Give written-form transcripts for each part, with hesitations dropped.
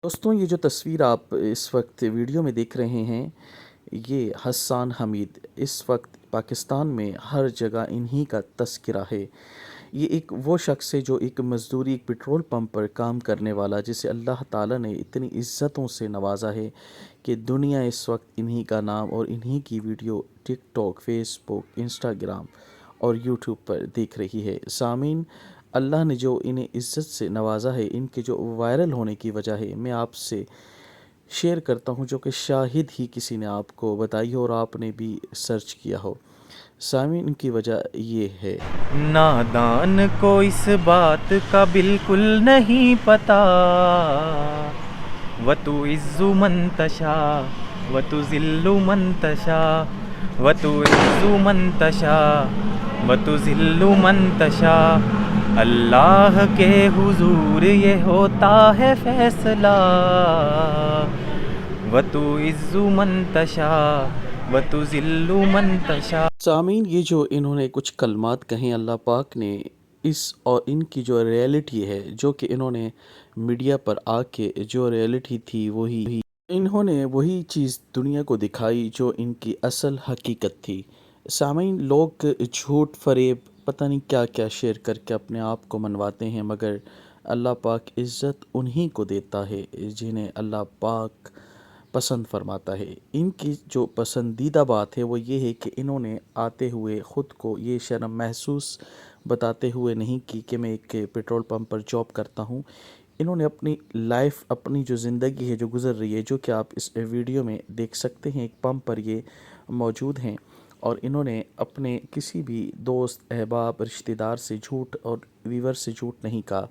دوستوں، یہ جو تصویر آپ اس وقت ویڈیو میں دیکھ رہے ہیں، یہ حسان حمید اس وقت پاکستان میں ہر جگہ انہی کا تذکرہ ہے۔ یہ ایک وہ شخص ہے جو ایک مزدوری ایک پٹرول پمپ پر کام کرنے والا، جسے اللہ تعالیٰ نے اتنی عزتوں سے نوازا ہے کہ دنیا اس وقت انہی کا نام اور انہی کی ویڈیو ٹک ٹاک، فیس بک، انسٹاگرام اور یوٹیوب پر دیکھ رہی ہے۔ سامعین، اللہ نے جو انہیں عزت سے نوازا ہے، ان کے جو وائرل ہونے کی وجہ ہے، میں آپ سے شیئر کرتا ہوں، جو کہ شاہد ہی کسی نے آپ کو بتائی ہو اور آپ نے بھی سرچ کیا ہو۔ سامعین، ان کی وجہ یہ ہے۔ نادان کو اس بات کا بالکل نہیں پتا، وَتُعِزُّ مَن تَشَاءُ وَتُذِلُّ مَن تَشَاءُ وَتُعِزُّ مَن تَشَاءُ وَتُذِلُّ مَن تَشَاءُ۔ اللہ کے حضور یہ ہوتا ہے فیصلہ، وَتُعِزُّ مَن تَشَاءُ وَتُذِلُّ مَن تَشَاءُ۔ سامعین، یہ جو انہوں نے کچھ کلمات کہیں، اللہ پاک نے اس اور ان کی جو ریئلٹی ہے، جو کہ انہوں نے میڈیا پر آ کے جو ریئلٹی تھی، وہی انہوں نے وہی چیز دنیا کو دکھائی جو ان کی اصل حقیقت تھی۔ سامعین، لوگ جھوٹ فریب پتہ نہیں کیا کیا شیئر کر کے اپنے آپ کو منواتے ہیں، مگر اللہ پاک عزت انہی کو دیتا ہے جنہیں اللہ پاک پسند فرماتا ہے۔ ان کی جو پسندیدہ بات ہے وہ یہ ہے کہ انہوں نے آتے ہوئے خود کو یہ شرم محسوس بتاتے ہوئے نہیں کی کہ میں ایک پیٹرول پمپ پر جاب کرتا ہوں۔ انہوں نے اپنی لائف، اپنی جو زندگی ہے جو گزر رہی ہے، جو کہ آپ اس ویڈیو میں دیکھ سکتے ہیں، ایک پمپ پر یہ موجود ہیں، اور انہوں نے اپنے کسی بھی دوست، احباب، رشتہ دار سے جھوٹ اور ویور سے جھوٹ نہیں کہا،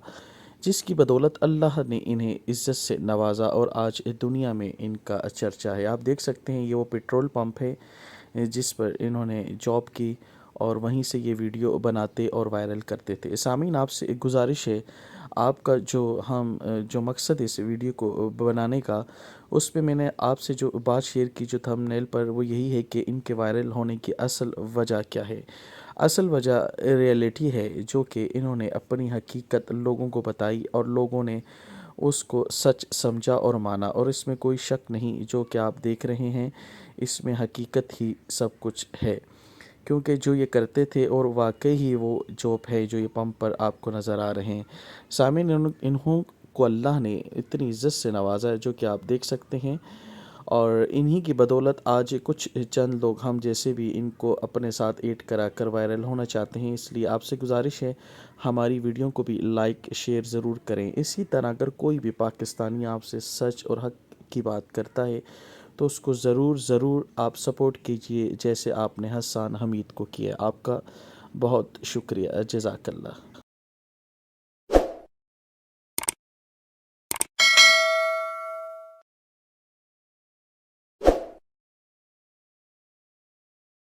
جس کی بدولت اللہ نے انہیں عزت سے نوازا اور آج دنیا میں ان کا چرچا ہے۔ آپ دیکھ سکتے ہیں، یہ وہ پیٹرول پمپ ہے جس پر انہوں نے جاب کی، اور وہیں سے یہ ویڈیو بناتے اور وائرل کرتے تھے۔ سامعین، آپ سے ایک گزارش ہے، آپ کا جو مقصد ہے اس ویڈیو کو بنانے کا، اس پہ میں نے آپ سے جو بات شیئر کی جو تھمبنیل پر، وہ یہی ہے کہ ان کے وائرل ہونے کی اصل وجہ کیا ہے۔ اصل وجہ ریئلٹی ہے، جو کہ انہوں نے اپنی حقیقت لوگوں کو بتائی اور لوگوں نے اس کو سچ سمجھا اور مانا، اور اس میں کوئی شک نہیں، جو کہ آپ دیکھ رہے ہیں اس میں حقیقت ہی سب کچھ ہے، کیونکہ جو یہ کرتے تھے اور واقعی ہی وہ جاب ہے جو یہ پمپ پر آپ کو نظر آ رہے ہیں۔ سامعین، انہوں کو اللہ نے اتنی عزت سے نوازا ہے جو کہ آپ دیکھ سکتے ہیں، اور انہی کی بدولت آج کچھ چند لوگ ہم جیسے بھی ان کو اپنے ساتھ ایڈ کرا کر وائرل ہونا چاہتے ہیں۔ اس لیے آپ سے گزارش ہے، ہماری ویڈیو کو بھی لائک شیئر ضرور کریں۔ اسی طرح اگر کوئی بھی پاکستانی آپ سے سچ اور حق کی بات کرتا ہے تو اس کو ضرور آپ سپورٹ کیجئے، جیسے آپ نے حسان حمید کو کیا۔ آپ کا بہت شکریہ، جزاک اللہ۔